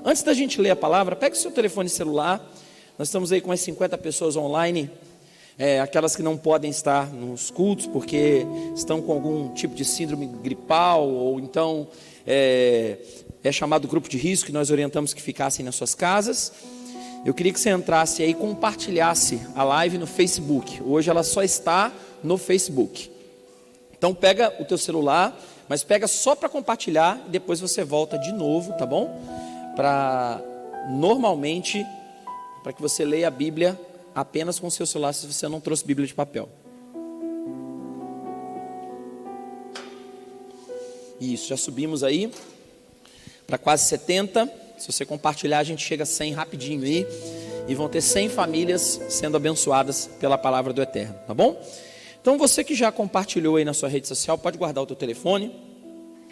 Antes da gente ler a palavra, pegue o seu telefone celular. Nós estamos aí com umas 50 pessoas online, aquelas que não podem estar nos cultos porque estão com algum tipo de síndrome gripal, ou então é chamado grupo de risco, que nós orientamos que ficassem nas suas casas. Eu queria que você entrasse aí e compartilhasse a live no Facebook. Hoje ela só está no Facebook. Então pega o teu celular, mas pega só para compartilhar e depois você volta de novo, tá bom? Para que você leia a Bíblia apenas com o seu celular, se você não trouxe Bíblia de papel. Isso, já subimos aí para quase 70. Se você compartilhar, a gente chega a 100 rapidinho aí. E vão ter 100 famílias sendo abençoadas pela palavra do Eterno, tá bom? Então você que já compartilhou aí na sua rede social, pode guardar o teu telefone.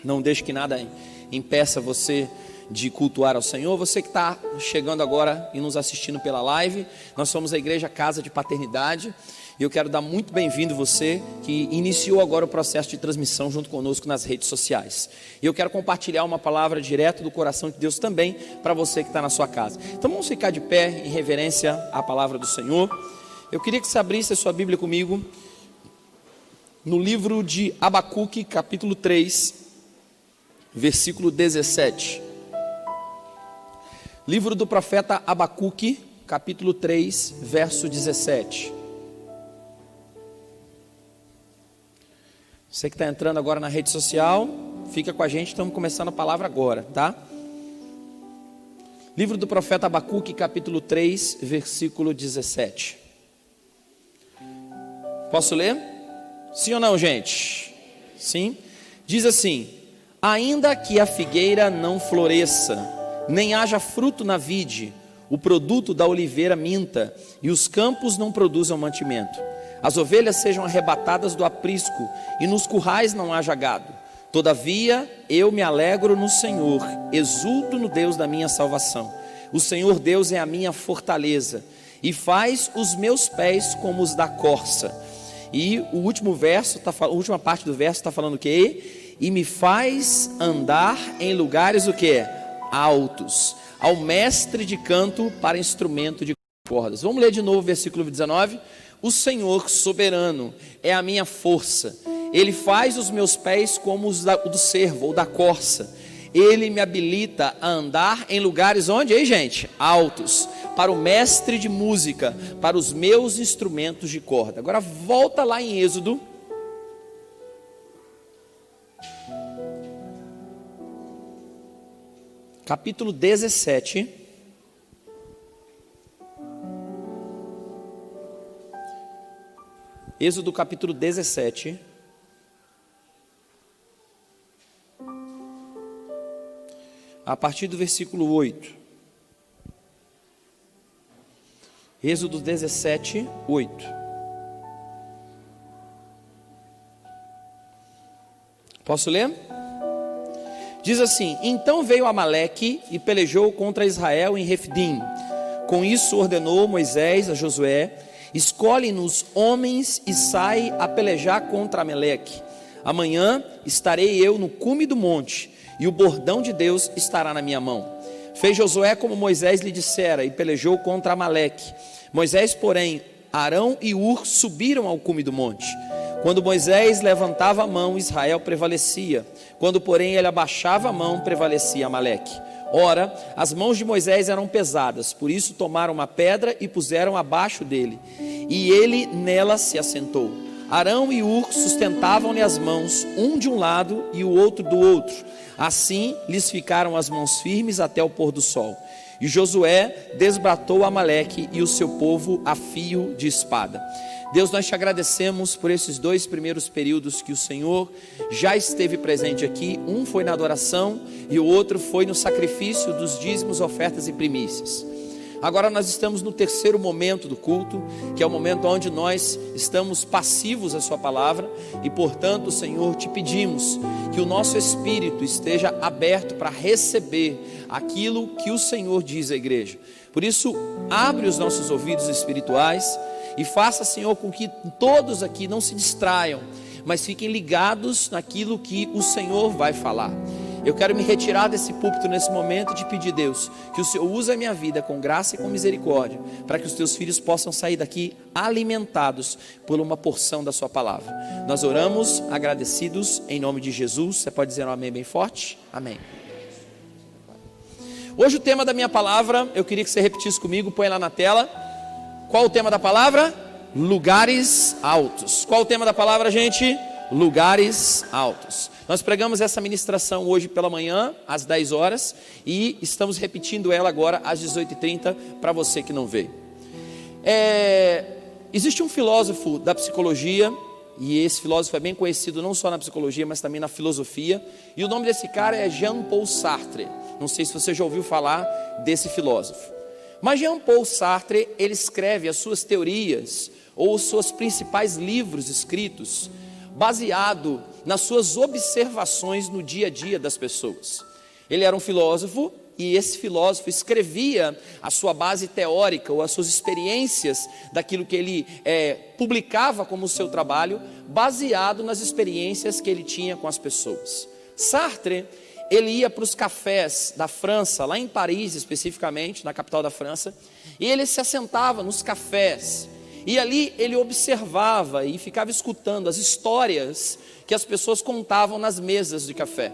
Não deixe que nada impeça você de cultuar ao Senhor. Você que está chegando agora e nos assistindo pela live, nós somos a Igreja Casa de Paternidade. E eu quero dar muito bem-vindo você que iniciou agora o processo de transmissão junto conosco nas redes sociais. E eu quero compartilhar uma palavra direto do coração de Deus também para você que está na sua casa. Então vamos ficar de pé em reverência à palavra do Senhor. Eu queria que você abrisse a sua Bíblia comigo no livro de Abacuque, capítulo 3, versículo 17. Livro do profeta Abacuque, capítulo 3, verso 17. Você que está entrando agora na rede social, fica com a gente, estamos começando a palavra agora, tá? Livro do profeta Abacuque, capítulo 3, versículo 17. Posso ler? Sim ou não, gente? Sim. Diz assim: ainda que a figueira não floresça, nem haja fruto na vide, o produto da oliveira minta, e os campos não produzam mantimento, as ovelhas sejam arrebatadas do aprisco, e nos currais não haja gado. Todavia eu me alegro no Senhor, exulto no Deus da minha salvação. O Senhor Deus é a minha fortaleza, e faz os meus pés como os da corça. E o último verso, a última parte do verso está falando o quê? E me faz andar em lugares o quê? Altos, ao mestre de canto para instrumento de cordas. Vamos ler de novo o versículo 19. O Senhor soberano é a minha força, Ele faz os meus pés como os do cervo ou da corça, Ele me habilita a andar em lugares onde, aí gente? Altos, para o mestre de música, para os meus instrumentos de corda. Agora volta lá em Êxodo, capítulo 17. Êxodo capítulo 17, a partir do versículo 8. Êxodo 17, 8. Posso ler? Diz assim: então veio Amaleque e pelejou contra Israel em Refidim. Com isso ordenou Moisés a Josué: escolhe-nos homens e sai a pelejar contra Amaleque. Amanhã estarei eu no cume do monte, e o bordão de Deus estará na minha mão. Fez Josué como Moisés lhe dissera, e pelejou contra Amaleque. Moisés, porém, Arão e Hur subiram ao cume do monte. Quando Moisés levantava a mão, Israel prevalecia. Quando, porém, ele abaixava a mão, prevalecia Amaleque. Ora, as mãos de Moisés eram pesadas, por isso tomaram uma pedra e puseram abaixo dele, e ele nela se assentou. Arão e Hur sustentavam-lhe as mãos, um de um lado e o outro do outro. Assim lhes ficaram as mãos firmes até o pôr do sol. E Josué desbratou Amaleque e o seu povo a fio de espada. Deus, nós te agradecemos por esses 2 primeiros períodos que o Senhor já esteve presente aqui. Um foi na adoração e o outro foi no sacrifício dos dízimos, ofertas e primícias. Agora nós estamos no terceiro momento do culto, que é o momento onde nós estamos passivos à sua palavra. E portanto, Senhor, te pedimos que o nosso espírito esteja aberto para receber aquilo que o Senhor diz à igreja. Por isso, abre os nossos ouvidos espirituais e faça, Senhor, com que todos aqui não se distraiam, mas fiquem ligados naquilo que o Senhor vai falar. Eu quero me retirar desse púlpito nesse momento de pedir, Deus, que o Senhor use a minha vida com graça e com misericórdia, para que os teus filhos possam sair daqui alimentados por uma porção da sua palavra. Nós oramos agradecidos em nome de Jesus. Você pode dizer um amém bem forte? Amém. Hoje o tema da minha palavra, eu queria que você repetisse comigo, põe lá na tela. Qual o tema da palavra? Lugares altos. Qual o tema da palavra, gente? Lugares altos. Nós pregamos essa ministração hoje pela manhã, às 10 horas, e estamos repetindo ela agora às 18h30, para você que não veio. Existe um filósofo da psicologia, e esse filósofo é bem conhecido não só na psicologia, mas também na filosofia, e o nome desse cara é Jean-Paul Sartre. Não sei se você já ouviu falar desse filósofo. Mas Jean-Paul Sartre, ele escreve as suas teorias, ou os seus principais livros escritos, baseado nas suas observações no dia a dia das pessoas. Ele era um filósofo, e esse filósofo escrevia a sua base teórica, ou as suas experiências daquilo que ele publicava como seu trabalho, baseado nas experiências que ele tinha com as pessoas. Sartre, ele ia para os cafés da França, lá em Paris especificamente, na capital da França, e ele se assentava nos cafés, e ali ele observava e ficava escutando as histórias que as pessoas contavam nas mesas de café.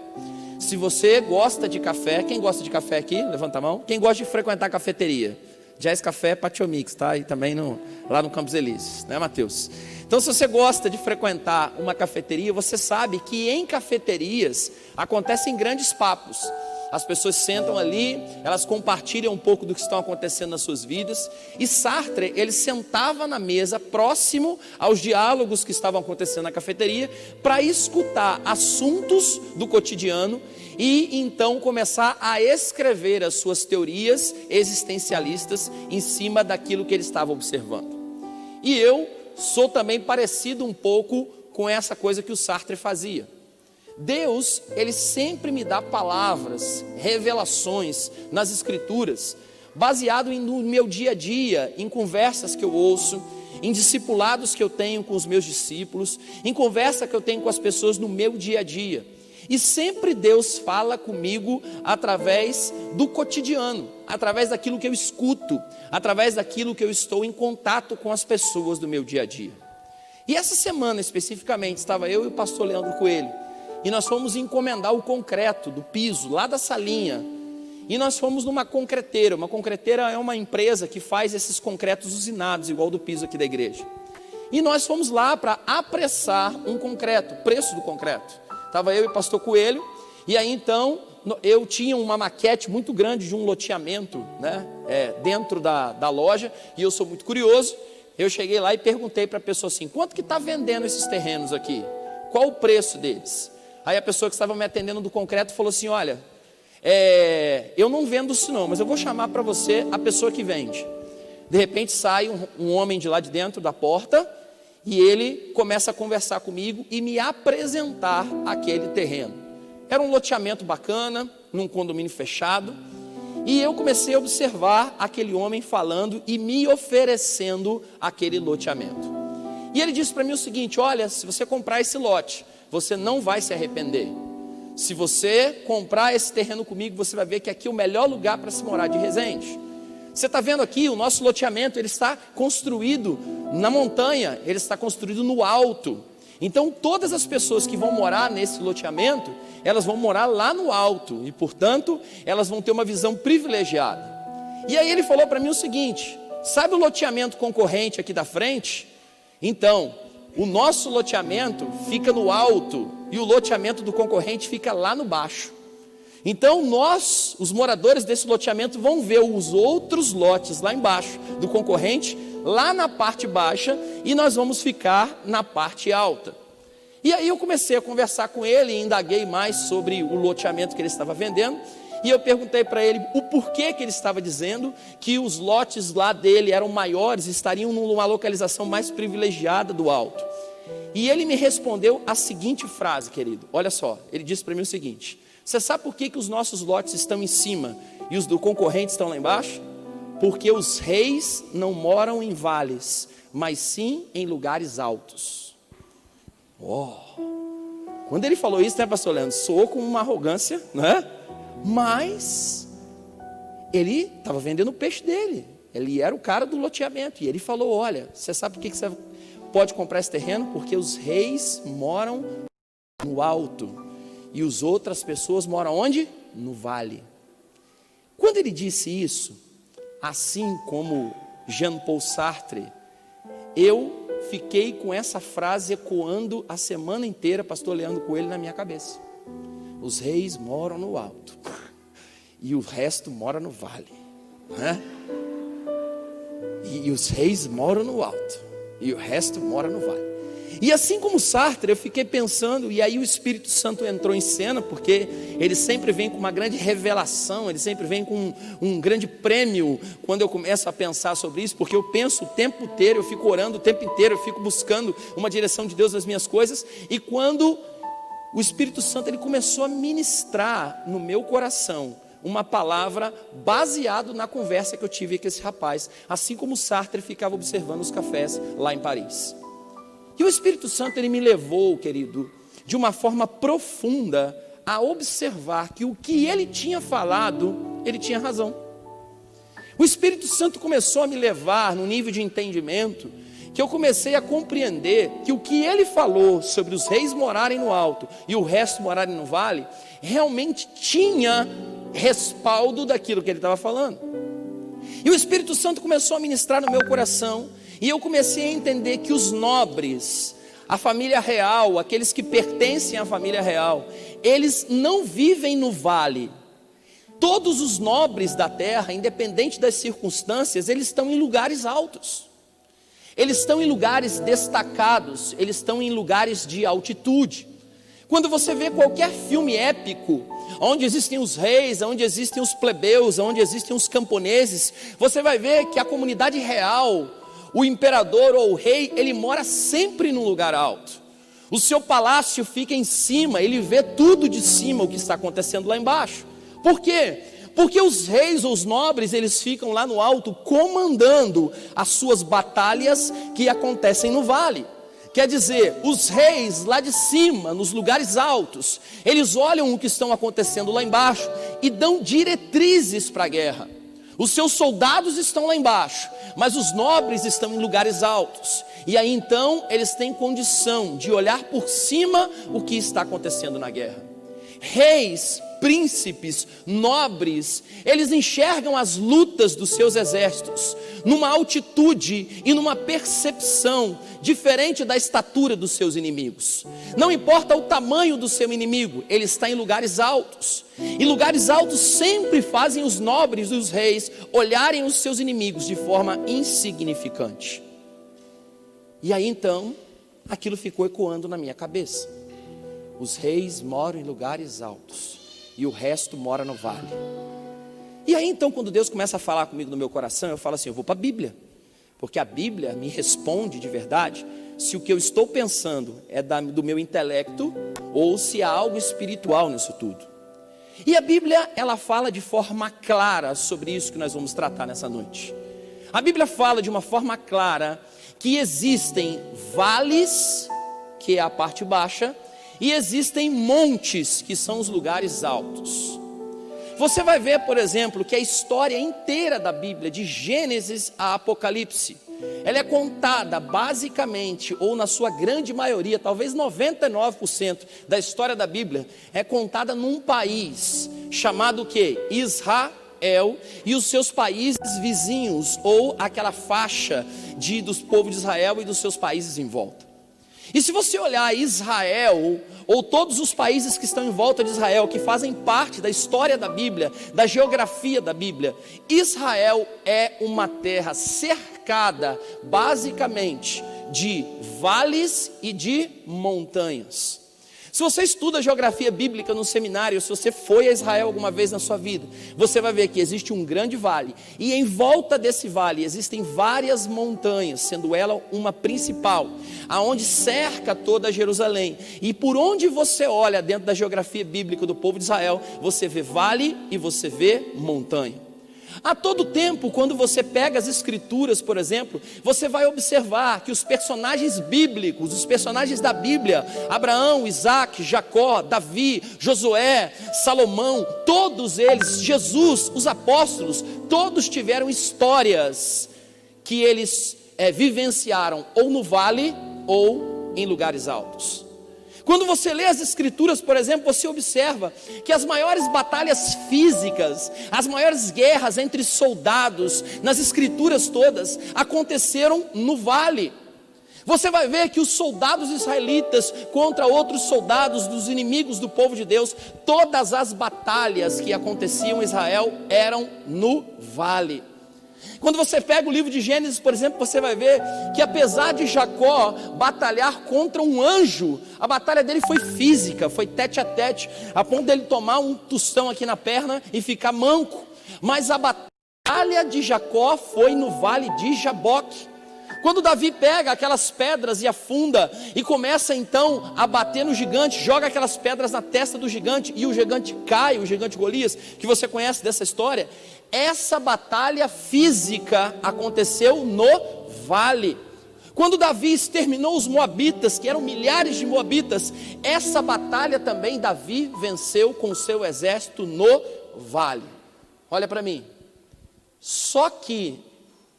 Se você gosta de café, quem gosta de café aqui? Levanta a mão. Quem gosta de frequentar cafeteria? Jazz Café Patiomix, tá? E também lá no Campos Elíseos, né, Mateus? Então, se você gosta de frequentar uma cafeteria, você sabe que em cafeterias acontecem grandes papos. As pessoas sentam ali, elas compartilham um pouco do que estão acontecendo nas suas vidas. E Sartre, ele sentava na mesa, próximo aos diálogos que estavam acontecendo na cafeteria, para escutar assuntos do cotidiano e então começar a escrever as suas teorias existencialistas em cima daquilo que ele estava observando. E eu sou também parecido um pouco com essa coisa que o Sartre fazia. Deus, ele sempre me dá palavras, revelações nas escrituras, baseado no meu dia a dia, em conversas que eu ouço, em discipulados que eu tenho com os meus discípulos, em conversa que eu tenho com as pessoas no meu dia a dia. E sempre Deus fala comigo através do cotidiano, através daquilo que eu escuto, através daquilo que eu estou em contato com as pessoas do meu dia a dia. E essa semana especificamente, estava eu e o pastor Leandro Coelho, e nós fomos encomendar o concreto do piso, lá da salinha. E nós fomos numa concreteira. Uma concreteira é uma empresa que faz esses concretos usinados, igual do piso aqui da igreja. E nós fomos lá para apressar um concreto, o preço do concreto. Estava eu e o pastor Coelho, e aí então eu tinha uma maquete muito grande de um loteamento, né, dentro da loja, e eu sou muito curioso. Eu cheguei lá e perguntei para a pessoa assim: quanto que está vendendo esses terrenos aqui? Qual o preço deles? Aí a pessoa que estava me atendendo do concreto falou assim: olha, eu não vendo isso não, mas eu vou chamar para você a pessoa que vende. De repente sai um homem de lá de dentro da porta, e ele começa a conversar comigo e me apresentar aquele terreno. Era um loteamento bacana, num condomínio fechado, e eu comecei a observar aquele homem falando e me oferecendo aquele loteamento. E ele disse para mim o seguinte: olha, se você comprar esse lote, você não vai se arrepender. Se você comprar esse terreno comigo, você vai ver que aqui é o melhor lugar para se morar de Resende. Você está vendo aqui, o nosso loteamento, ele está construído na montanha, ele está construído no alto. Então todas as pessoas que vão morar nesse loteamento, elas vão morar lá no alto, e portanto, elas vão ter uma visão privilegiada. E aí ele falou para mim o seguinte: sabe o loteamento concorrente aqui da frente? Então, o nosso loteamento fica no alto e o loteamento do concorrente fica lá no baixo. Então nós, os moradores desse loteamento, vão ver os outros lotes lá embaixo do concorrente, lá na parte baixa, e nós vamos ficar na parte alta. E aí eu comecei a conversar com ele e indaguei mais sobre o loteamento que ele estava vendendo. E eu perguntei para ele o porquê que ele estava dizendo que os lotes lá dele eram maiores, estariam numa localização mais privilegiada do alto. E ele me respondeu a seguinte frase, querido, olha só, ele disse para mim o seguinte: você sabe por que os nossos lotes estão em cima e os do concorrente estão lá embaixo? Porque os reis não moram em vales, mas sim em lugares altos. Quando ele falou isso, né, pastor Leandro, soou com uma arrogância, né? Mas ele estava vendendo o peixe dele. Ele era o cara do loteamento. E ele falou: olha, você sabe por que você pode comprar esse terreno? Porque os reis moram no alto e as outras pessoas moram onde? No vale. Quando ele disse isso, assim como Jean-Paul Sartre, eu fiquei com essa frase ecoando a semana inteira, pastor Leandro Coelho, na minha cabeça. Os reis moram no alto e o resto mora no vale, né? E os reis moram no alto e o resto mora no vale. E assim como Sartre, eu fiquei pensando, e aí o Espírito Santo entrou em cena, porque ele sempre vem com uma grande revelação, ele sempre vem com um grande prêmio, quando eu começo a pensar sobre isso, porque eu penso o tempo inteiro, eu fico orando o tempo inteiro, eu fico buscando uma direção de Deus nas minhas coisas, e quando o Espírito Santo ele começou a ministrar no meu coração, uma palavra baseado na conversa que eu tive com esse rapaz, assim como Sartre ficava observando os cafés lá em Paris. E o Espírito Santo ele me levou, querido, de uma forma profunda a observar que o que ele tinha falado, ele tinha razão. O Espírito Santo começou a me levar no nível de entendimento que eu comecei a compreender que o que ele falou sobre os reis morarem no alto e o resto morarem no vale, realmente tinha respaldo daquilo que ele estava falando. E o Espírito Santo começou a ministrar no meu coração, e eu comecei a entender que os nobres, a família real, aqueles que pertencem à família real, eles não vivem no vale. Todos os nobres da terra, independente das circunstâncias, eles estão em lugares altos. Eles estão em lugares destacados, eles estão em lugares de altitude. Quando você vê qualquer filme épico, onde existem os reis, onde existem os plebeus, onde existem os camponeses, você vai ver que a comunidade real, o imperador ou o rei, ele mora sempre num lugar alto. O seu palácio fica em cima, ele vê tudo de cima o que está acontecendo lá embaixo. Por quê? Porque os reis ou os nobres, eles ficam lá no alto comandando as suas batalhas que acontecem no vale. Quer dizer, os reis lá de cima, nos lugares altos, eles olham o que estão acontecendo lá embaixo e dão diretrizes para a guerra. Os seus soldados estão lá embaixo, mas os nobres estão em lugares altos. E aí então eles têm condição de olhar por cima o que está acontecendo na guerra. Reis, príncipes, nobres, eles enxergam as lutas dos seus exércitos numa altitude e numa percepção diferente da estatura dos seus inimigos. Não importa o tamanho do seu inimigo, ele está em lugares altos. E lugares altos sempre fazem os nobres e os reis olharem os seus inimigos de forma insignificante. E aí então, aquilo ficou ecoando na minha cabeça. Os reis moram em lugares altos e o resto mora no vale. E aí então, quando Deus começa a falar comigo no meu coração, eu falo assim: eu vou para a Bíblia, porque a Bíblia me responde de verdade se o que eu estou pensando é do meu intelecto ou se há algo espiritual nisso tudo. E a Bíblia, ela fala de forma clara sobre isso que nós vamos tratar nessa noite. A Bíblia fala de uma forma clara que existem vales, que é a parte baixa, e existem montes, que são os lugares altos. Você vai ver, por exemplo, que a história inteira da Bíblia, de Gênesis a Apocalipse, ela é contada basicamente, ou na sua grande maioria, talvez 99% da história da Bíblia, é contada num país chamado o quê? Israel, e os seus países vizinhos, ou aquela faixa dos povos de Israel e dos seus países em volta. E se você olhar Israel, ou todos os países que estão em volta de Israel, que fazem parte da história da Bíblia, da geografia da Bíblia, Israel é uma terra cercada basicamente de vales e de montanhas. Se você estuda geografia bíblica no seminário, se você foi a Israel alguma vez na sua vida, você vai ver que existe um grande vale, e em volta desse vale existem várias montanhas, sendo ela uma principal, aonde cerca toda Jerusalém. E por onde você olha dentro da geografia bíblica do povo de Israel, você vê vale e você vê montanha. A todo tempo, quando você pega as escrituras, por exemplo, você vai observar que os personagens bíblicos, os personagens da Bíblia, Abraão, Isaac, Jacó, Davi, Josué, Salomão, todos eles, Jesus, os apóstolos, todos tiveram histórias que eles vivenciaram ou no vale ou em lugares altos. Quando você lê as escrituras, por exemplo, você observa que as maiores batalhas físicas, as maiores guerras entre soldados, nas escrituras todas, aconteceram no vale. Você vai ver que os soldados israelitas contra outros soldados dos inimigos do povo de Deus, todas as batalhas que aconteciam em Israel eram no vale. Quando você pega o livro de Gênesis, por exemplo, você vai ver que apesar de Jacó batalhar contra um anjo, a batalha dele foi física, foi tete a tete, a ponto dele tomar um tostão aqui na perna e ficar manco. Mas a batalha de Jacó foi no vale de Jaboque. Quando Davi pega aquelas pedras e afunda e começa então a bater no gigante, joga aquelas pedras na testa do gigante e o gigante cai, o gigante Golias, que você conhece dessa história, essa batalha física aconteceu no vale. Quando Davi exterminou os moabitas, que eram milhares de moabitas, essa batalha também Davi venceu com o seu exército no vale. Olha para mim, só que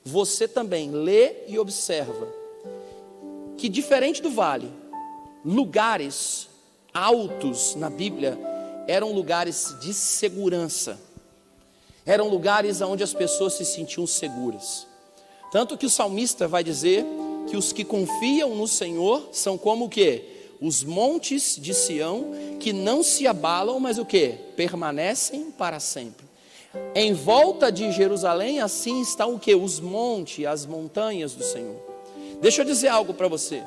você também lê e observa que diferente do vale, lugares altos na Bíblia eram lugares de segurança, eram lugares onde as pessoas se sentiam seguras. Tanto que o salmista vai dizer que os que confiam no Senhor são como o quê? Os montes de Sião, que não se abalam, mas o quê? Permanecem para sempre. Em volta de Jerusalém, assim estão o quê? Os montes, as montanhas do Senhor. Deixa eu dizer algo para você.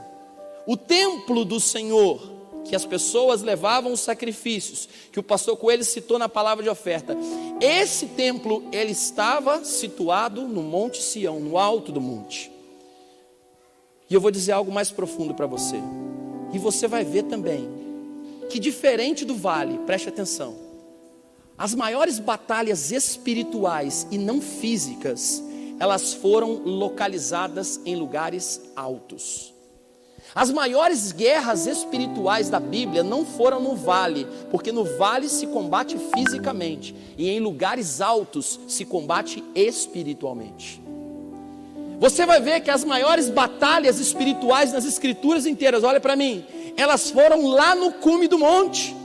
O templo do Senhor, que as pessoas levavam os sacrifícios, que o pastor Coelho citou na palavra de oferta, esse templo, ele estava situado no Monte Sião, no alto do monte. E eu vou dizer algo mais profundo para você. E você vai ver também, que diferente do vale, preste atenção, as maiores batalhas espirituais e não físicas, elas foram localizadas em lugares altos. As maiores guerras espirituais da Bíblia não foram no vale, porque no vale se combate fisicamente, e em lugares altos se combate espiritualmente. Você vai ver que as maiores batalhas espirituais nas escrituras inteiras, olha para mim, elas foram lá no cume do monte,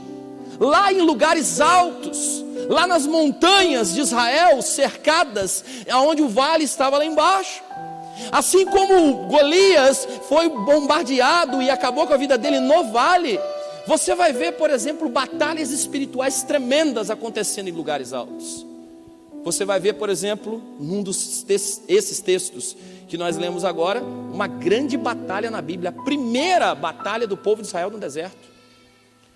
lá em lugares altos, lá nas montanhas de Israel, cercadas, onde o vale estava lá embaixo. Assim como Golias foi bombardeado e acabou com a vida dele no vale, você vai ver, por exemplo, batalhas espirituais tremendas acontecendo em lugares altos. Você vai ver, por exemplo, esses textos que nós lemos agora, uma grande batalha na Bíblia, a primeira batalha do povo de Israel no deserto.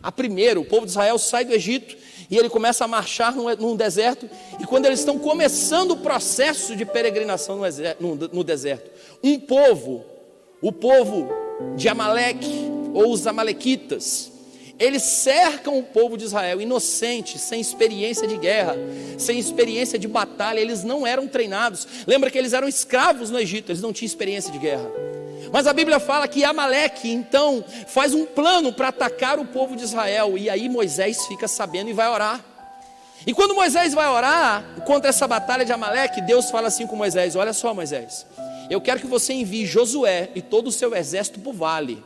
A primeira, o povo de Israel sai do Egito e ele começa a marchar num deserto, e quando eles estão começando o processo de peregrinação no deserto, o povo de Amaleque, ou os amalequitas, eles cercam o povo de Israel, inocente, sem experiência de guerra, sem experiência de batalha, eles não eram treinados. Lembra que eles eram escravos no Egito, eles não tinham experiência de guerra. Mas a Bíblia fala que Amaleque então faz um plano para atacar o povo de Israel, e aí Moisés fica sabendo e vai orar. E quando Moisés vai orar contra essa batalha de Amaleque, Deus fala assim com Moisés: olha só, Moisés, eu quero que você envie Josué e todo o seu exército para o vale,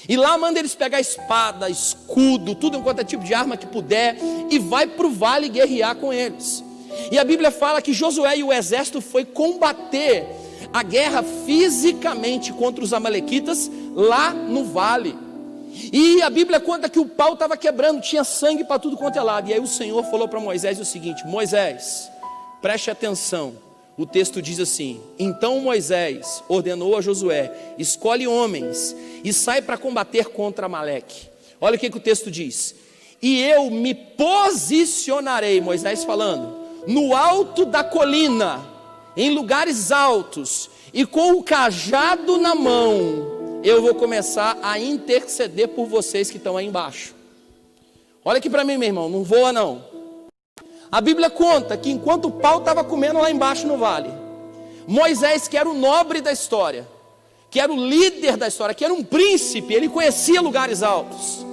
e lá manda eles pegar espada, escudo, tudo enquanto é tipo de arma que puder, e vai para o vale guerrear com eles. E a Bíblia fala que Josué e o exército foi combater a guerra fisicamente contra os amalequitas lá no vale. E a Bíblia conta que o pau estava quebrando, tinha sangue para tudo quanto é lado. E aí o Senhor falou para Moisés o seguinte: Moisés, preste atenção. O texto diz assim: então Moisés ordenou a Josué: escolhe homens e sai para combater contra Amaleque. Olha o que o texto diz: e eu me posicionarei, Moisés falando, no alto da colina, em lugares altos, e com o cajado na mão, eu vou começar a interceder por vocês que estão aí embaixo. Olha aqui para mim, meu irmão, não voa não. A Bíblia conta que enquanto o pau estava comendo lá embaixo no vale, Moisés, que era o nobre da história, que era o líder da história, que era um príncipe, ele conhecia lugares altos.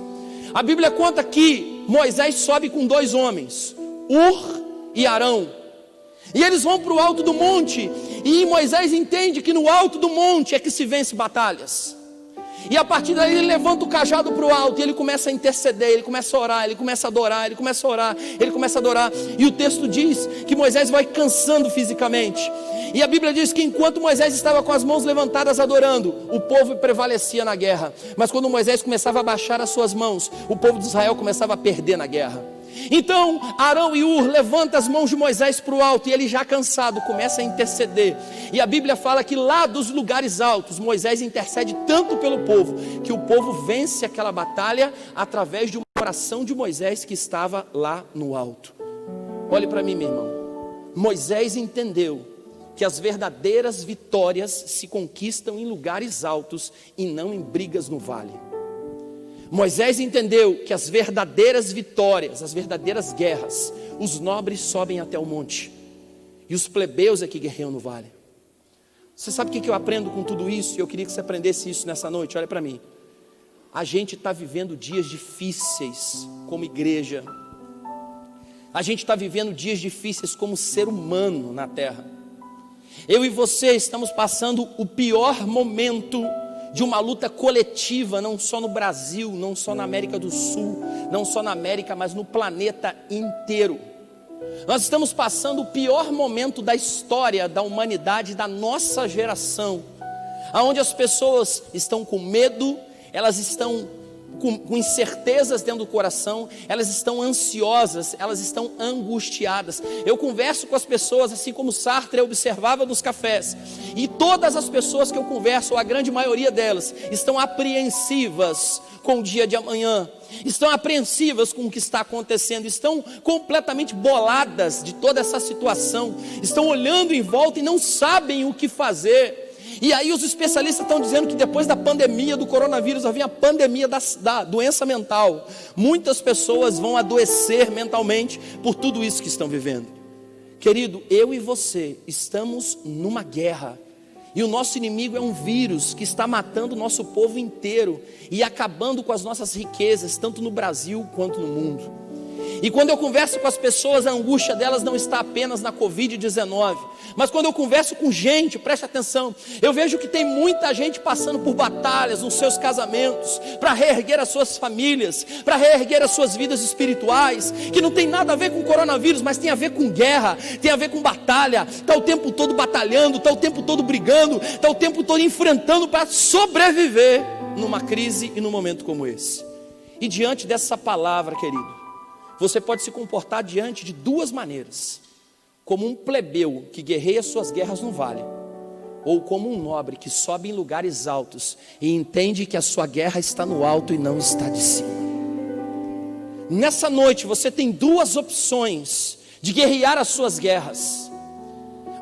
A Bíblia conta que Moisés sobe com 2 homens, Ur e Arão, e eles vão para o alto do monte, e Moisés entende que no alto do monte é que se vence batalhas. E a partir daí ele levanta o cajado para o alto, e ele começa a interceder, ele começa a orar, ele começa a adorar, ele começa a orar, ele começa a adorar. E o texto diz que Moisés vai cansando fisicamente. E a Bíblia diz que enquanto Moisés estava com as mãos levantadas adorando, o povo prevalecia na guerra. Mas quando Moisés começava a baixar as suas mãos, o povo de Israel começava a perder na guerra. Então Arão e Ur levantam as mãos de Moisés para o alto, e ele já cansado começa a interceder. E a Bíblia fala que lá dos lugares altos Moisés intercede tanto pelo povo, que o povo vence aquela batalha através de uma oração de Moisés que estava lá no alto. Olhe para mim, meu irmão. Moisés entendeu que as verdadeiras vitórias se conquistam em lugares altos e não em brigas no vale. Moisés entendeu que as verdadeiras vitórias, as verdadeiras guerras, os nobres sobem até o monte, e os plebeus é que guerreiam no vale. Você sabe o que eu aprendo com tudo isso? E eu queria que você aprendesse isso nessa noite. Olha para mim. A gente está vivendo dias difíceis como igreja. A gente está vivendo dias difíceis como ser humano na terra. Eu e você estamos passando o pior momento de uma luta coletiva, não só no Brasil, não só na América do Sul, não só na América, mas no planeta inteiro. Nós estamos passando o pior momento da história da humanidade, da nossa geração, onde as pessoas estão com medo, elas estão com incertezas dentro do coração, elas estão ansiosas, elas estão angustiadas. Eu converso com as pessoas, assim como Sartre observava nos cafés, e todas as pessoas que eu converso, ou a grande maioria delas, estão apreensivas com o dia de amanhã, estão apreensivas com o que está acontecendo, estão completamente boladas de toda essa situação, estão olhando em volta e não sabem o que fazer. E aí os especialistas estão dizendo que depois da pandemia do coronavírus vai vir a pandemia da doença mental. Muitas pessoas vão adoecer mentalmente por tudo isso que estão vivendo. Querido, eu e você estamos numa guerra, e o nosso inimigo é um vírus que está matando o nosso povo inteiro e acabando com as nossas riquezas, tanto no Brasil quanto no mundo. E quando eu converso com as pessoas, a angústia delas não está apenas na Covid-19, mas quando eu converso com gente, preste atenção, eu vejo que tem muita gente passando por batalhas nos seus casamentos, para reerguer as suas famílias, para reerguer as suas vidas espirituais, que não tem nada a ver com coronavírus, mas tem a ver com guerra, tem a ver com batalha, está o tempo todo batalhando, está o tempo todo brigando, está o tempo todo enfrentando para sobreviver numa crise e num momento como esse. E diante dessa palavra, querido, você pode se comportar diante de 2 maneiras: como um plebeu que guerreia suas guerras no vale, ou como um nobre que sobe em lugares altos e entende que a sua guerra está no alto e não está de cima. Nessa noite você tem 2 opções de guerrear as suas guerras.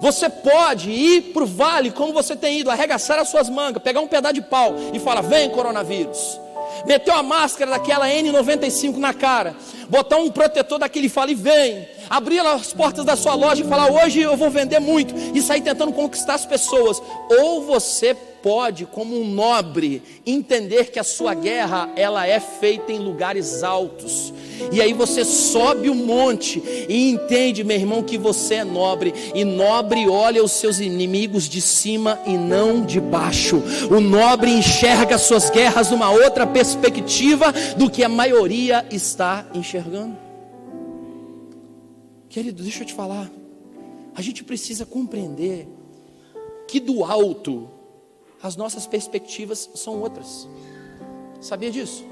Você pode ir para o vale como você tem ido, arregaçar as suas mangas, pegar um pedaço de pau e falar: vem coronavírus. Meteu a máscara daquela N95 na cara, botar um protetor daquele e fala: e vem. Abrir as portas da sua loja e falar: hoje eu vou vender muito, e sair tentando conquistar as pessoas. Ou você pode, como um nobre, entender que a sua guerra, ela é feita em lugares altos, e aí você sobe o monte e entende, meu irmão, que você é nobre, e nobre olha os seus inimigos de cima e não de baixo. O nobre enxerga as suas guerras numa outra perspectiva do que a maioria está enxergando. Querido, deixa eu te falar, a gente precisa compreender que do alto as nossas perspectivas são outras. Sabia disso?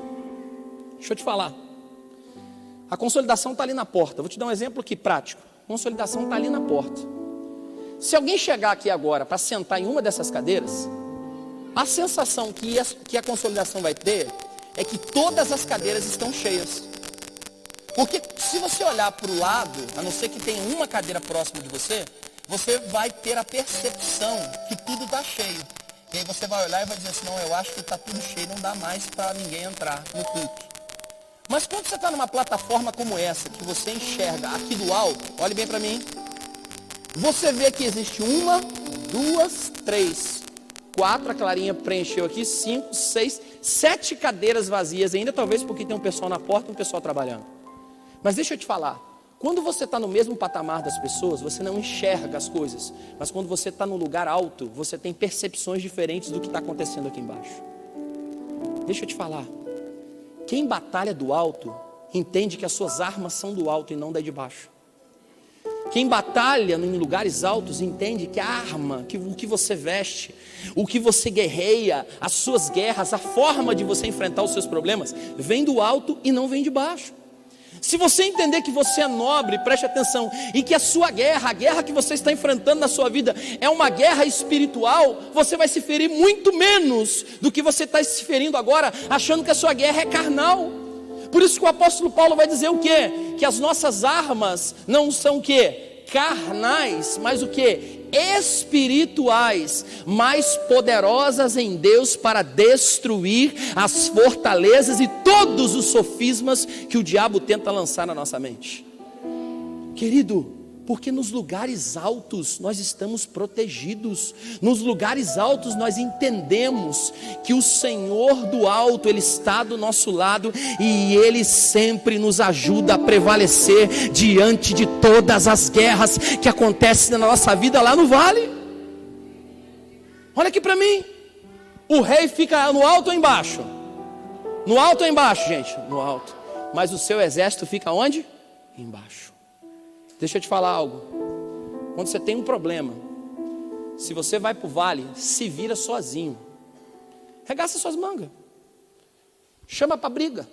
Deixa eu te falar. A consolidação está ali na porta. Vou te dar um exemplo aqui prático. A consolidação está ali na porta. Se alguém chegar aqui agora para sentar em uma dessas cadeiras, a sensação que a consolidação vai ter é que todas as cadeiras estão cheias. Porque se você olhar para o lado, a não ser que tenha uma cadeira próxima de você, você vai ter a percepção que tudo está cheio. E aí você vai olhar e vai dizer assim: não, eu acho que está tudo cheio, não dá mais para ninguém entrar no culto. Mas quando você está numa plataforma como essa, que você enxerga aqui do alto, olhe bem para mim, você vê que existe 1, 2, 3, 4, a Clarinha preencheu aqui, 5, 6, 7 cadeiras vazias ainda, talvez porque tem um pessoal na porta e um pessoal trabalhando. Mas deixa eu te falar, quando você está no mesmo patamar das pessoas, você não enxerga as coisas. Mas quando você está num lugar alto, você tem percepções diferentes do que está acontecendo aqui embaixo. Deixa eu te falar, quem batalha do alto, entende que as suas armas são do alto e não da de baixo. Quem batalha em lugares altos, entende que a arma, o que você veste, o que você guerreia, as suas guerras, a forma de você enfrentar os seus problemas, vem do alto e não vem de baixo. Se você entender que você é nobre, preste atenção, e que a sua guerra, a guerra que você está enfrentando na sua vida, é uma guerra espiritual, você vai se ferir muito menos do que você está se ferindo agora, achando que a sua guerra é carnal. Por isso que o apóstolo Paulo vai dizer o quê? Que as nossas armas não são o quê? Carnais, mas o quê? Espirituais, mais poderosas em Deus para destruir as fortalezas e todos os sofismas que o diabo tenta lançar na nossa mente. Querido, porque nos lugares altos nós estamos protegidos, nos lugares altos nós entendemos que o Senhor do alto, Ele está do nosso lado e Ele sempre nos ajuda a prevalecer diante de todas as guerras que acontecem na nossa vida lá no vale. Olha aqui para mim, o rei fica no alto ou embaixo? No alto ou embaixo, gente? No alto. Mas o seu exército fica onde? Embaixo. Deixa eu te falar algo, quando você tem um problema, se você vai para o vale, se vira sozinho, regaça suas mangas, chama para briga.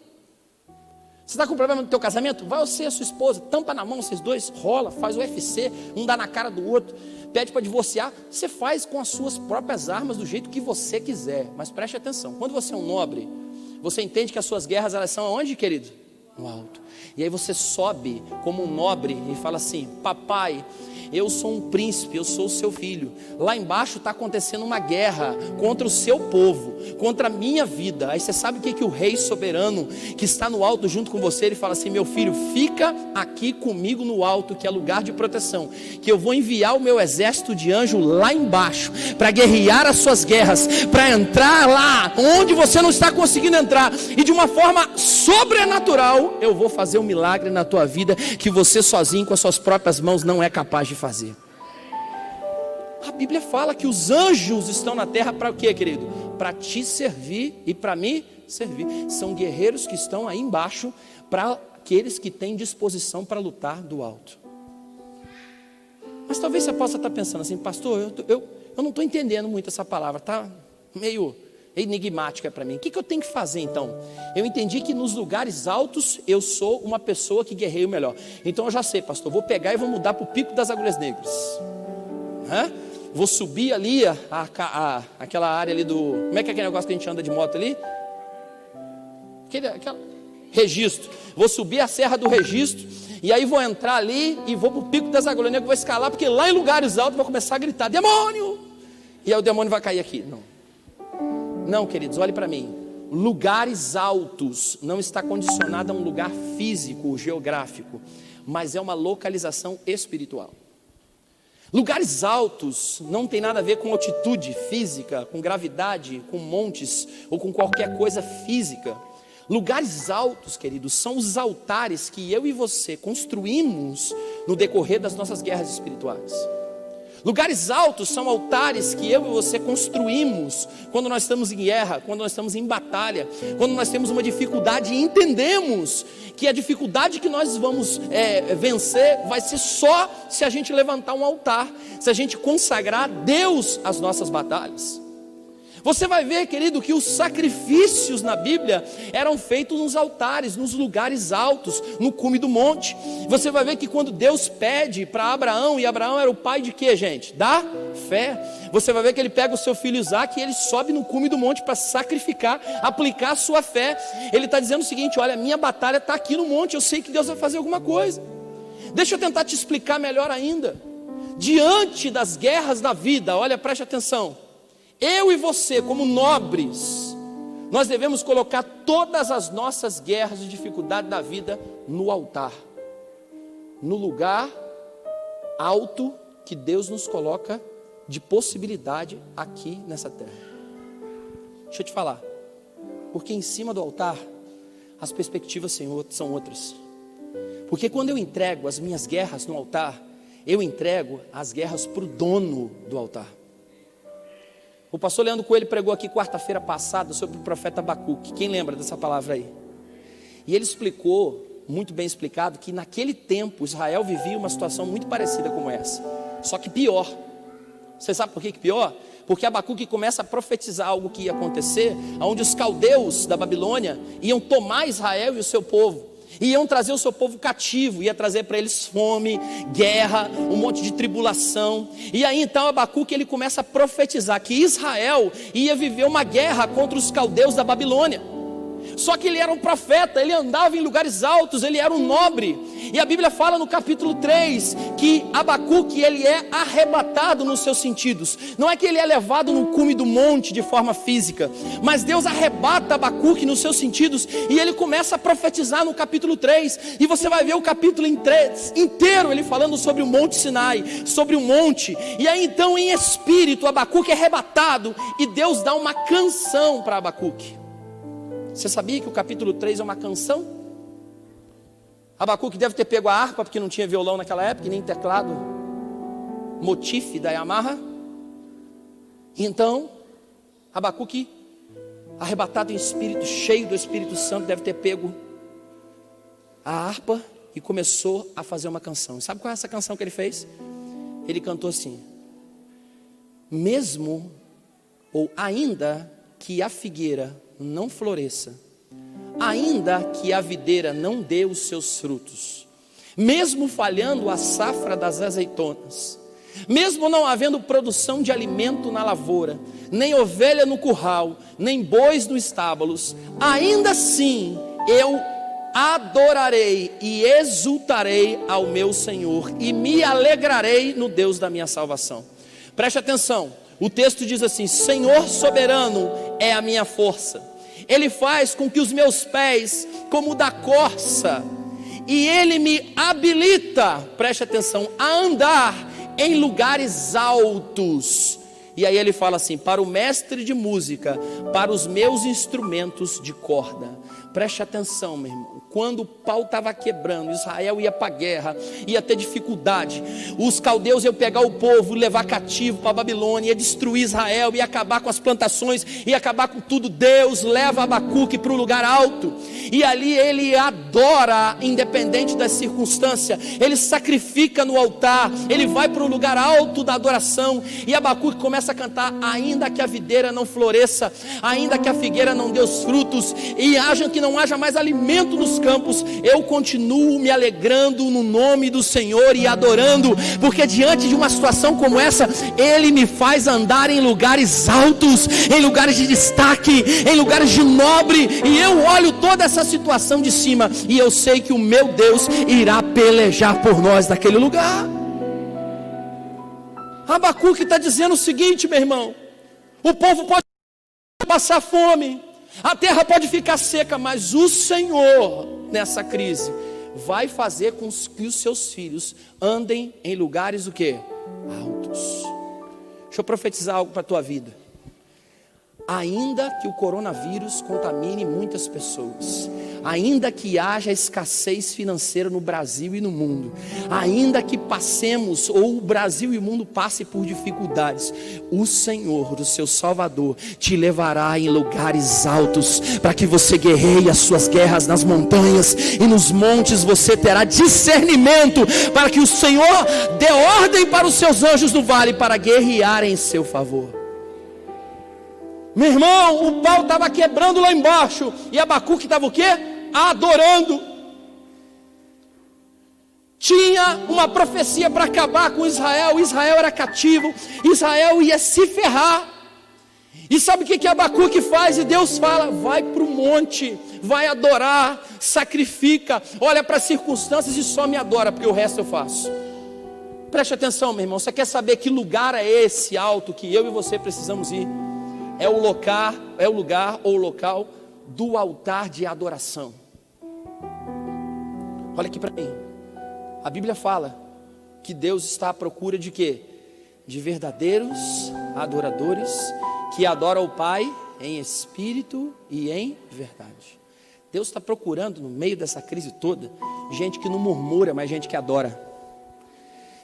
Você está com problema no teu casamento? Vai você e a sua esposa, tampa na mão vocês dois, rola, faz o UFC, um dá na cara do outro, pede para divorciar, você faz com as suas próprias armas do jeito que você quiser, mas preste atenção, quando você é um nobre, você entende que as suas guerras elas são aonde, querido? No alto. E aí você sobe como um nobre e fala assim: papai, eu sou um príncipe, eu sou o seu filho. Lá embaixo está acontecendo uma guerra contra o seu povo, contra a minha vida. Aí você sabe o que o rei soberano que está no alto junto com você, ele fala assim: meu filho, fica aqui comigo no alto, que é lugar de proteção, que eu vou enviar o meu exército de anjo lá embaixo, para guerrear as suas guerras, para entrar lá onde você não está conseguindo entrar, e de uma forma sobrenatural, eu vou fazer um milagre na tua vida, que você sozinho com as suas próprias mãos não é capaz de fazer. A Bíblia fala que os anjos estão na terra para o quê, querido? Para te servir e para me servir. São guerreiros que estão aí embaixo para aqueles que têm disposição para lutar do alto. Mas talvez você possa estar pensando assim: pastor, eu não estou entendendo muito essa palavra, está meio enigmática para mim. O que eu tenho que fazer então? Eu entendi que nos lugares altos eu sou uma pessoa que guerreio melhor. Então eu já sei, pastor, vou pegar e vou mudar para o Pico das Agulhas Negras. Vou subir ali aquela área ali do... Como é que é aquele negócio que a gente anda de moto ali? Registro. Vou subir a Serra do Registro e aí vou entrar ali e vou para o Pico das Agulhas Negras, vou escalar, porque lá em lugares altos vou começar a gritar: demônio! E aí o demônio vai cair aqui. Não, queridos, olhe para mim. Lugares altos não está condicionado a um lugar físico, geográfico, mas é uma localização espiritual. Lugares altos não tem nada a ver com altitude física, com gravidade, com montes ou com qualquer coisa física. Lugares altos, queridos, são os altares que eu e você construímos no decorrer das nossas guerras espirituais. Lugares altos são altares que eu e você construímos quando nós estamos em guerra, quando nós estamos em batalha, quando nós temos uma dificuldade e entendemos que a dificuldade que nós vamos vencer vai ser só se a gente levantar um altar, se a gente consagrar a Deus as nossas batalhas. Você vai ver, querido, que os sacrifícios na Bíblia eram feitos nos altares, nos lugares altos, no cume do monte. Você vai ver que quando Deus pede para Abraão, e Abraão era o pai de quê, gente? Da fé. Você vai ver que ele pega o seu filho Isaque e ele sobe no cume do monte para sacrificar, aplicar a sua fé. Ele está dizendo o seguinte: olha, a minha batalha está aqui no monte, eu sei que Deus vai fazer alguma coisa. Deixa eu tentar te explicar melhor ainda. Diante das guerras da vida, olha, preste atenção. Eu e você, como nobres, Nós devemos colocar todas as nossas guerras e dificuldades da vida no altar, no lugar alto que Deus nos coloca de possibilidade aqui nessa terra. Deixa eu te falar, porque em cima do altar as perspectivas são outras. Porque quando eu entrego as minhas guerras no altar, eu entrego as guerras para o dono do altar. O pastor Leandro Coelho pregou aqui quarta-feira passada sobre o profeta Abacuque. Quem lembra dessa palavra aí? E ele explicou, muito bem explicado, que naquele tempo Israel vivia uma situação muito parecida com essa, só que pior. Você sabe por que pior? Porque Abacuque começa a profetizar algo que ia acontecer, onde os caldeus da Babilônia iam tomar Israel e o seu povo, iam trazer o seu povo cativo, ia trazer para eles fome, guerra, um monte de tribulação. E aí então Abacuque ele começa a profetizar que Israel ia viver uma guerra contra os caldeus da Babilônia. Só que ele era um profeta, ele andava em lugares altos, ele era um nobre. E a Bíblia fala no capítulo 3 que Abacuque ele é arrebatado nos seus sentidos. Não é que ele é levado no cume do monte de forma física, mas Deus arrebata Abacuque nos seus sentidos e ele começa a profetizar no capítulo 3. E você vai ver o capítulo inteiro ele falando sobre o monte Sinai, sobre o monte. E aí então em espírito Abacuque é arrebatado e Deus dá uma canção para Abacuque. Você sabia que o capítulo 3 é uma canção? Abacuque deve ter pego a harpa, porque não tinha violão naquela época, nem teclado motif da Yamaha. Então, Abacuque, arrebatado em espírito, cheio do Espírito Santo, deve ter pego a harpa e começou a fazer uma canção. Sabe qual é essa canção que ele fez? Ele cantou assim: mesmo ou ainda que a figueira não floresça, ainda que a videira não dê os seus frutos, mesmo falhando a safra das azeitonas, mesmo não havendo produção de alimento na lavoura, nem ovelha no curral, nem bois nos estábulos, ainda assim eu adorarei e exultarei ao meu Senhor e me alegrarei no Deus da minha salvação. Preste atenção, o texto diz assim: Senhor soberano é a minha força, Ele faz com que os meus pés como da corça, e Ele me habilita, preste atenção, a andar em lugares altos. E aí ele fala assim: para o mestre de música, para os meus instrumentos de corda. Preste atenção, meu irmão. Quando o pau estava quebrando, Israel ia para a guerra, ia ter dificuldade. Os caldeus iam pegar o povo, levar cativo para a Babilônia, ia destruir Israel, ia acabar com as plantações, ia acabar com tudo. Deus leva Abacuque para um lugar alto, e ali ele adora, independente da circunstância. Ele sacrifica no altar, ele vai para um lugar alto da adoração. E Abacuque começa a cantar: ainda que a videira não floresça, ainda que a figueira não dê os frutos, e que não haja mais alimento nos campos, eu continuo me alegrando no nome do Senhor e adorando, porque diante de uma situação como essa, Ele me faz andar em lugares altos, em lugares de destaque, em lugares de nobre, e eu olho toda essa situação de cima, e eu sei que o meu Deus irá pelejar por nós naquele lugar. Abacuque está dizendo o seguinte, meu irmão: o povo pode passar fome, a terra pode ficar seca, mas o Senhor, nessa crise, vai fazer com que os seus filhos andem em lugares o quê? Altos. Deixa eu profetizar algo para a tua vida. Ainda que o coronavírus contamine muitas pessoas, ainda que haja escassez financeira no Brasil e no mundo, ainda que passemos, ou o Brasil e o mundo passe por dificuldades, o Senhor, o seu Salvador, te levará em lugares altos, para que você guerreie as suas guerras nas montanhas, e nos montes você terá discernimento, para que o Senhor dê ordem para os seus anjos no vale, para guerrear em seu favor. Meu irmão, o pau estava quebrando lá embaixo, e Abacuque estava o quê? Adorando. Tinha uma profecia para acabar com Israel. Israel era cativo, Israel ia se ferrar. E sabe o que Abacuque faz? E Deus fala: vai para o monte, vai adorar, sacrifica, olha para as circunstâncias e só me adora, porque o resto eu faço. Preste atenção, meu irmão, você quer saber que lugar é esse alto que eu e você precisamos ir? é o lugar ou o local do altar de adoração. Olha aqui para mim. A Bíblia fala que Deus está à procura de quê? De verdadeiros adoradores que adoram o Pai em espírito e em verdade. Deus está procurando, no meio dessa crise toda, gente que não murmura, mas gente que adora.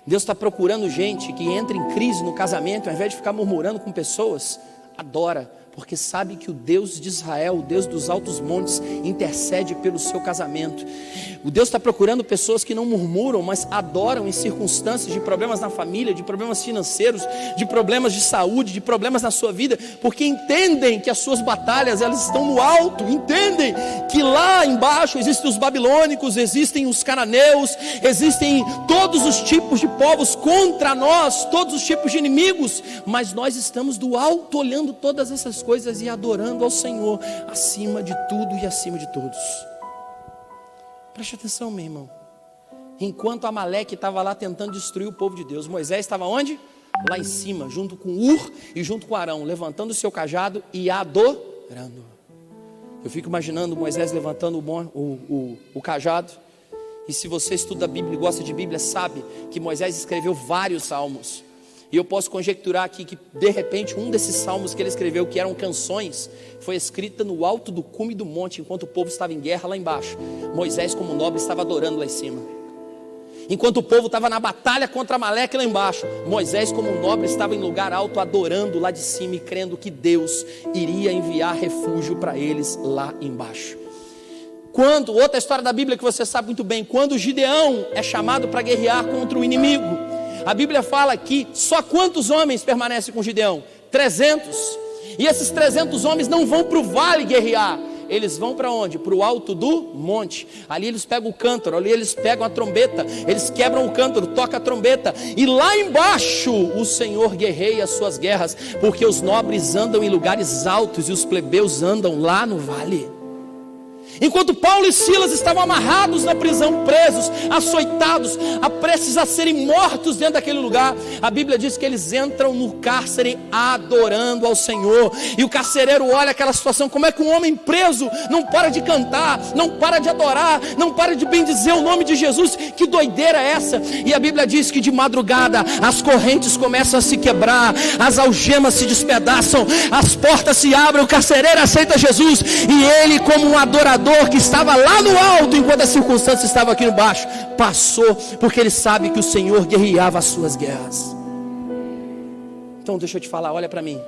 Deus está procurando gente que entra em crise no casamento, ao invés de ficar murmurando com pessoas, adora, porque sabe que o Deus de Israel, o Deus dos altos montes, intercede pelo seu casamento. O Deus está procurando pessoas que não murmuram, mas adoram em circunstâncias de problemas na família, de problemas financeiros, de problemas de saúde, de problemas na sua vida, porque entendem que as suas batalhas, elas estão no alto, entendem que lá embaixo existem os babilônicos, existem os cananeus, existem todos os tipos de povos contra nós, todos os tipos de inimigos, mas nós estamos do alto olhando todas essas coisas e adorando ao Senhor acima de tudo e acima de todos. Preste atenção, meu irmão. Enquanto Amaleque estava lá tentando destruir o povo de Deus, Moisés estava onde? Lá em cima, junto com Ur e junto com Arão, levantando o seu cajado e adorando. Eu fico imaginando Moisés levantando o cajado. E se você estuda a Bíblia e gosta de Bíblia, sabe que Moisés escreveu vários salmos. E eu posso conjecturar aqui que de repente um desses salmos que ele escreveu, que eram canções, foi escrita no alto do cume do monte, enquanto o povo estava em guerra lá embaixo. Moisés, como nobre, estava adorando lá em cima. Enquanto o povo estava na batalha contra Amaleque lá embaixo, Moisés, como nobre, estava em lugar alto adorando lá de cima e crendo que Deus iria enviar refúgio para eles lá embaixo. Outra história da Bíblia que você sabe muito bem, quando Gideão é chamado para guerrear contra o inimigo, a Bíblia fala que só quantos homens permanecem com Gideão? 300. E esses 300 homens não vão para o vale guerrear. Eles vão para onde? Para o alto do monte. Ali eles pegam o cântaro, ali eles pegam a trombeta, eles quebram o cântaro, tocam a trombeta. E lá embaixo o Senhor guerreia as suas guerras, porque os nobres andam em lugares altos e os plebeus andam lá no vale. Enquanto Paulo e Silas estavam amarrados na prisão, presos, açoitados, prestes a serem mortos dentro daquele lugar, a Bíblia diz que eles entram no cárcere adorando ao Senhor. E o carcereiro olha aquela situação, como é que um homem preso não para de cantar, não para de adorar, não para de bendizer o nome de Jesus? Que doideira é essa? E a Bíblia diz que de madrugada as correntes começam a se quebrar, as algemas se despedaçam, as portas se abrem, o carcereiro aceita Jesus, e ele, como um adorador que estava lá no alto, enquanto a circunstância estava aqui embaixo, passou, porque ele sabe que o Senhor guerreava as suas guerras. Então deixa eu te falar, olha para mim.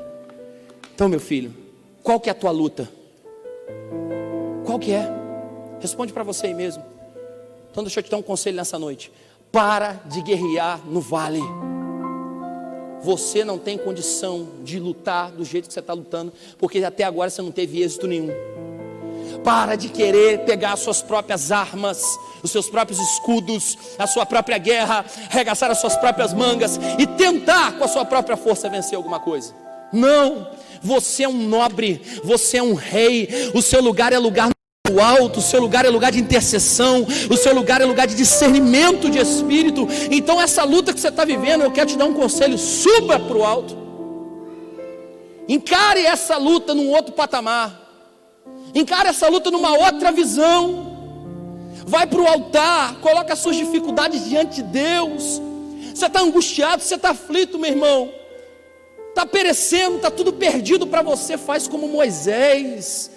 Então, meu filho, qual que é a tua luta? Qual que é? Responde para você aí mesmo. Então deixa eu te dar um conselho nessa noite. Para de guerrear no vale. Você não tem condição de lutar do jeito que você está lutando, porque até agora você não teve êxito nenhum. Para de querer pegar as suas próprias armas, os seus próprios escudos, a sua própria guerra, arregaçar as suas próprias mangas e tentar com a sua própria força vencer alguma coisa. Não, você é um nobre, você é um rei, o seu lugar é lugar no alto, o seu lugar é lugar de intercessão, o seu lugar é lugar de discernimento de espírito. Então essa luta que você está vivendo, eu quero te dar um conselho: suba para o alto, encare essa luta num outro patamar. Encare essa luta numa outra visão. Vai para o altar, coloca as suas dificuldades diante de Deus. Você está angustiado, você está aflito, meu irmão, está perecendo, está tudo perdido para você. Faz como Moisés.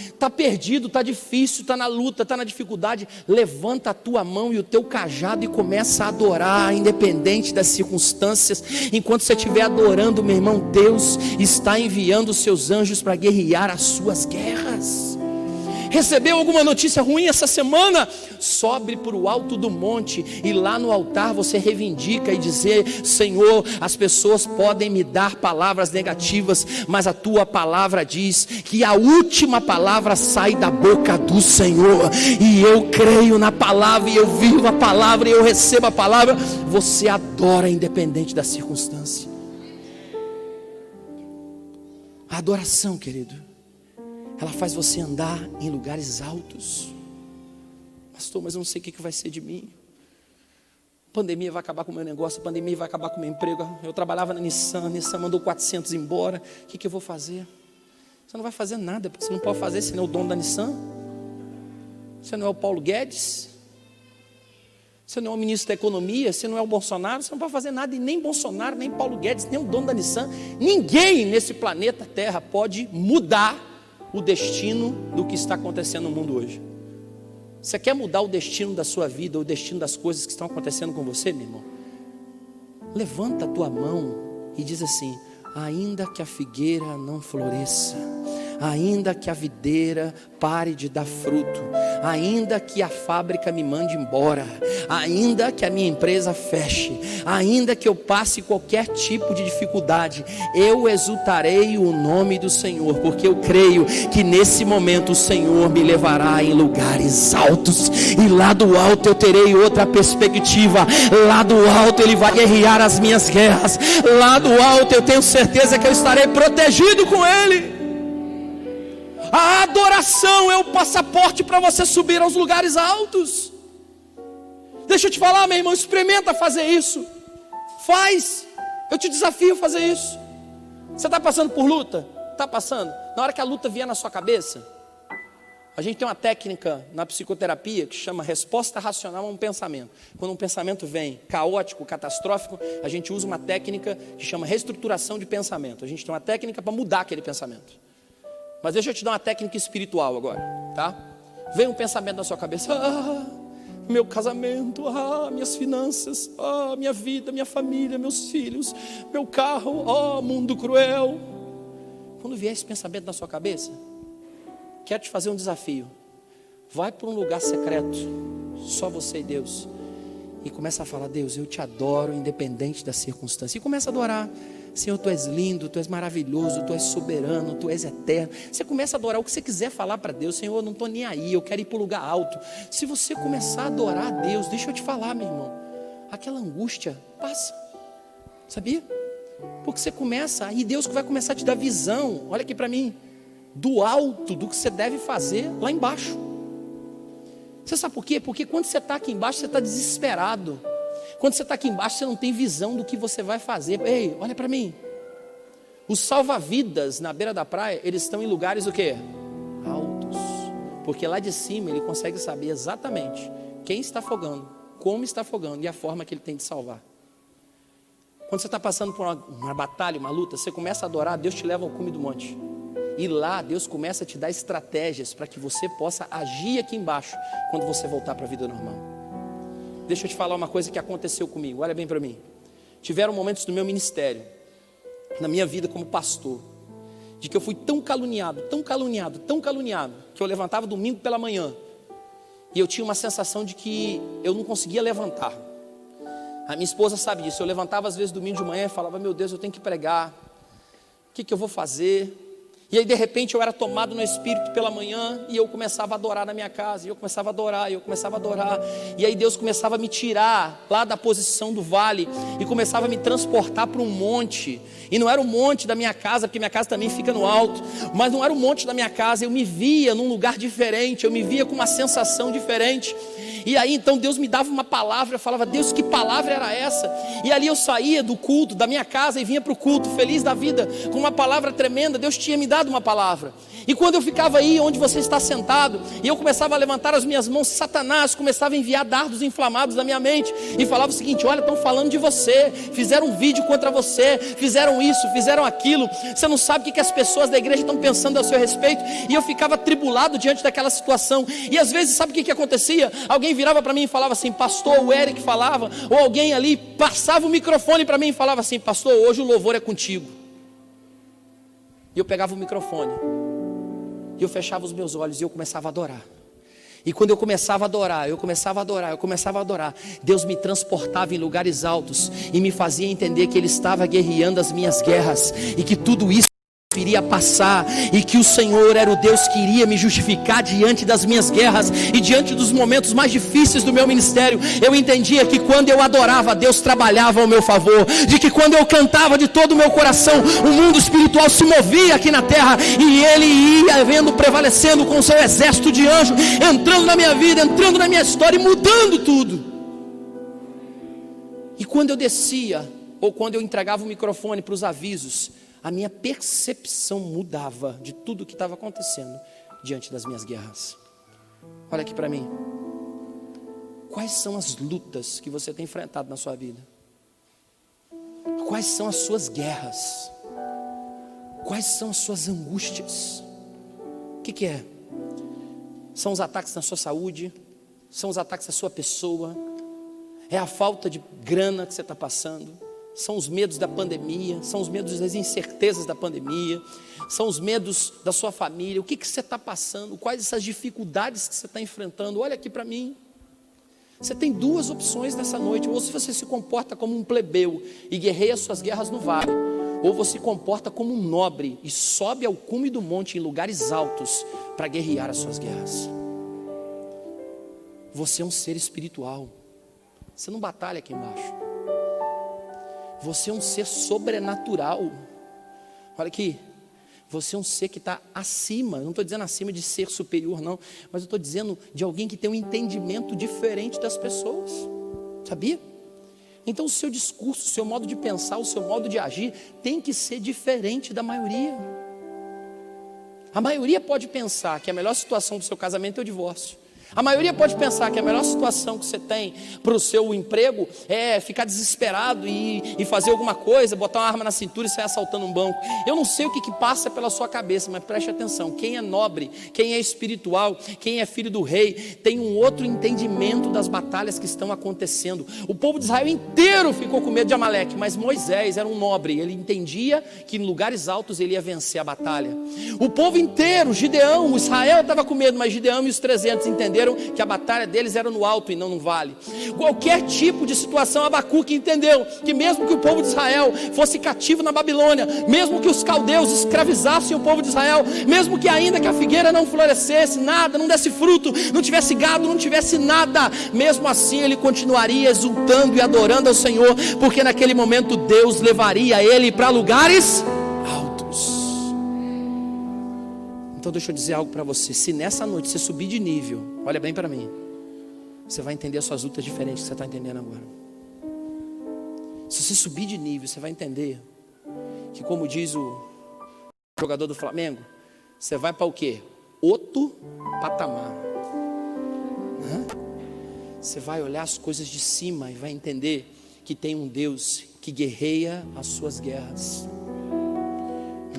Está perdido, está difícil, está na luta, está na dificuldade. Levanta a tua mão e o teu cajado e começa a adorar, independente das circunstâncias. Enquanto você estiver adorando, meu irmão, Deus está enviando os seus anjos para guerrear as suas guerras. Recebeu alguma notícia ruim essa semana? Sobe para o alto do monte e lá no altar você reivindica e dizer: Senhor, as pessoas podem me dar palavras negativas, mas a tua palavra diz que a última palavra sai da boca do Senhor, e eu creio na palavra, e eu vivo a palavra, e eu recebo a palavra. Você adora independente da circunstância. A adoração, querido, ela faz você andar em lugares altos. Pastor, mas eu não sei o que vai ser de mim. A pandemia vai acabar com o meu negócio, a pandemia vai acabar com o meu emprego. Eu trabalhava na Nissan, a Nissan mandou 400 embora. O que eu vou fazer? Você não vai fazer nada, porque você não pode fazer, você não é o dono da Nissan, você não é o Paulo Guedes, você não é o ministro da economia, você não é o Bolsonaro, você não pode fazer nada, e nem Bolsonaro, nem Paulo Guedes, nem o dono da Nissan, ninguém nesse planeta Terra pode mudar o destino do que está acontecendo no mundo hoje. Você quer mudar o destino da sua vida, o destino das coisas que estão acontecendo com você, meu irmão? Levanta a tua mão e diz assim: ainda que a figueira não floresça, ainda que a videira pare de dar fruto, ainda que a fábrica me mande embora, ainda que a minha empresa feche, ainda que eu passe qualquer tipo de dificuldade, eu exultarei o nome do Senhor, porque eu creio que nesse momento o Senhor me levará em lugares altos, e lá do alto eu terei outra perspectiva, lá do alto Ele vai guerrear as minhas guerras, lá do alto eu tenho certeza que eu estarei protegido com Ele. A adoração é o passaporte para você subir aos lugares altos. Deixa eu te falar, meu irmão, experimenta fazer isso. Faz, eu te desafio a fazer isso. Você está passando por luta? Está passando? Na hora que a luta vier na sua cabeça, a gente tem uma técnica na psicoterapia que chama resposta racional a um pensamento. Quando um pensamento vem caótico, catastrófico, a gente usa uma técnica que chama reestruturação de pensamento. A gente tem uma técnica para mudar aquele pensamento. Mas deixa eu te dar uma técnica espiritual agora, tá? Vem um pensamento na sua cabeça: meu casamento, minhas finanças, minha vida, minha família, meus filhos, meu carro, mundo cruel. Quando vier esse pensamento na sua cabeça, quero te fazer um desafio. Vai para um lugar secreto, só você e Deus, e começa a falar: Deus, eu te adoro independente da circunstância. E começa a adorar. Senhor, Tu és lindo, Tu és maravilhoso, Tu és soberano, Tu és eterno. Você começa a adorar o que você quiser falar para Deus. Senhor, eu não estou nem aí, eu quero ir para o lugar alto. Se você começar a adorar a Deus, deixa eu te falar, meu irmão, aquela angústia passa, sabia? Porque você começa, aí Deus vai começar a te dar visão, olha aqui para mim, do alto, do que você deve fazer lá embaixo. Você sabe por quê? Porque quando você está aqui embaixo, você está desesperado. Quando você está aqui embaixo, você não tem visão do que você vai fazer. Ei, olha para mim. Os salva-vidas na beira da praia, eles estão em lugares o quê? Altos. Porque lá de cima ele consegue saber exatamente quem está afogando, como está afogando e a forma que ele tem de salvar. Quando você está passando por uma batalha, uma luta, você começa a adorar, Deus te leva ao cume do monte. E lá Deus começa a te dar estratégias para que você possa agir aqui embaixo quando você voltar para a vida normal. Deixa eu te falar uma coisa que aconteceu comigo, olha bem para mim. Tiveram momentos no meu ministério, na minha vida como pastor, de que eu fui tão caluniado, que eu levantava domingo pela manhã, e eu tinha uma sensação de que eu não conseguia levantar. A minha esposa sabe disso, eu levantava às vezes domingo de manhã e falava: meu Deus, eu tenho que pregar, o que eu vou fazer? E aí de repente eu era tomado no Espírito pela manhã, e eu começava a adorar na minha casa, e eu começava a adorar, e aí Deus começava a me tirar lá da posição do vale, e começava a me transportar para um monte, e não era o monte da minha casa, porque minha casa também fica no alto, mas não era o monte da minha casa, eu me via num lugar diferente, eu me via com uma sensação diferente, e aí então Deus me dava uma palavra, eu falava: Deus, que palavra era essa? E ali eu saía do culto, da minha casa, e vinha para o culto, feliz da vida, com uma palavra tremenda. Deus tinha me dado uma palavra. E quando eu ficava aí onde você está sentado, e eu começava a levantar as minhas mãos, Satanás começava a enviar dardos inflamados na minha mente, e falava o seguinte: olha, estão falando de você, fizeram um vídeo contra você, fizeram isso, fizeram aquilo, você não sabe o que as pessoas da igreja estão pensando a seu respeito. E eu ficava atribulado diante daquela situação, e às vezes sabe o que acontecia? Alguém virava para mim e falava assim: pastor, o Eric falava, ou alguém ali passava o microfone para mim e falava assim: pastor, hoje o louvor é contigo. E eu pegava o microfone, e eu fechava os meus olhos, e eu começava a adorar. E quando eu começava a adorar, Deus me transportava em lugares altos, e me fazia entender que Ele estava guerreando as minhas guerras, e que tudo isso iria passar, e que o Senhor era o Deus que iria me justificar diante das minhas guerras, e diante dos momentos mais difíceis do meu ministério. Eu entendia que quando eu adorava, Deus trabalhava ao meu favor, de que quando eu cantava de todo o meu coração, o mundo espiritual se movia aqui na terra, e Ele ia vendo, prevalecendo com o seu exército de anjos, entrando na minha vida, entrando na minha história e mudando tudo. E quando eu descia, ou quando eu entregava o microfone para os avisos, a minha percepção mudava de tudo que estava acontecendo diante das minhas guerras. Olha aqui para mim. Quais são as lutas que você tem enfrentado na sua vida? Quais são as suas guerras? Quais são as suas angústias? O que é? São os ataques na sua saúde? São os ataques na sua pessoa? É a falta de grana que você está passando? São os medos da pandemia? São os medos das incertezas da pandemia? São os medos da sua família? O que você está passando? Quais essas dificuldades que você está enfrentando? Olha aqui para mim. Você tem duas opções nessa noite. Ou se você se comporta como um plebeu e guerreia suas guerras no vale, ou você se comporta como um nobre e sobe ao cume do monte em lugares altos para guerrear as suas guerras. Você é um ser espiritual. Você não batalha aqui embaixo. Você é um ser sobrenatural. Olha aqui. Você é um ser que está acima. Não estou dizendo acima de ser superior, não. Mas eu estou dizendo de alguém que tem um entendimento diferente das pessoas. Sabia? Então o seu discurso, o seu modo de pensar, o seu modo de agir tem que ser diferente da maioria. A maioria pode pensar que a melhor situação do seu casamento é o divórcio. A maioria pode pensar que a melhor situação que você tem para o seu emprego é ficar desesperado e fazer alguma coisa, botar uma arma na cintura e sair assaltando um banco. Eu não sei o que passa pela sua cabeça, mas preste atenção. Quem é nobre, quem é espiritual, quem é filho do rei, tem um outro entendimento das batalhas que estão acontecendo. O povo de Israel inteiro ficou com medo de Amaleque, mas Moisés era um nobre. Ele entendia que em lugares altos ele ia vencer a batalha. O povo inteiro, Gideão, Israel estava com medo, mas Gideão e os 300 entenderam que a batalha deles era no alto e não no vale. Qualquer tipo de situação, Abacuque entendeu que mesmo que o povo de Israel fosse cativo na Babilônia, mesmo que os caldeus escravizassem o povo de Israel, mesmo que ainda que a figueira não florescesse, nada, não desse fruto, não tivesse gado, não tivesse nada, mesmo assim ele continuaria exultando e adorando ao Senhor, porque naquele momento Deus levaria ele para lugares altos. Então deixa eu dizer algo para você. Se nessa noite você subir de nível, olha bem para mim, você vai entender as suas lutas diferentes que você está entendendo agora. Se você subir de nível, você vai entender que, como diz o jogador do Flamengo, você vai para o quê? Outro patamar. Você vai olhar as coisas de cima e vai entender que tem um Deus que guerreia as suas guerras.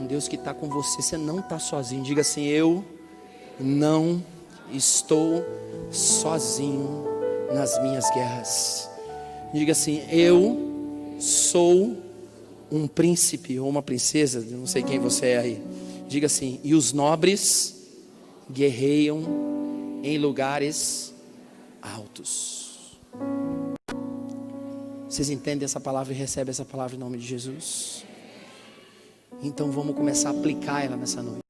Um Deus que está com você. Você não está sozinho. Diga assim: eu não estou sozinho nas minhas guerras. Diga assim: eu sou um príncipe ou uma princesa, não sei quem você é aí. Diga assim: e os nobres guerreiam em lugares altos. Vocês entendem essa palavra e recebem essa palavra em nome de Jesus? Então vamos começar a aplicar ela nessa noite.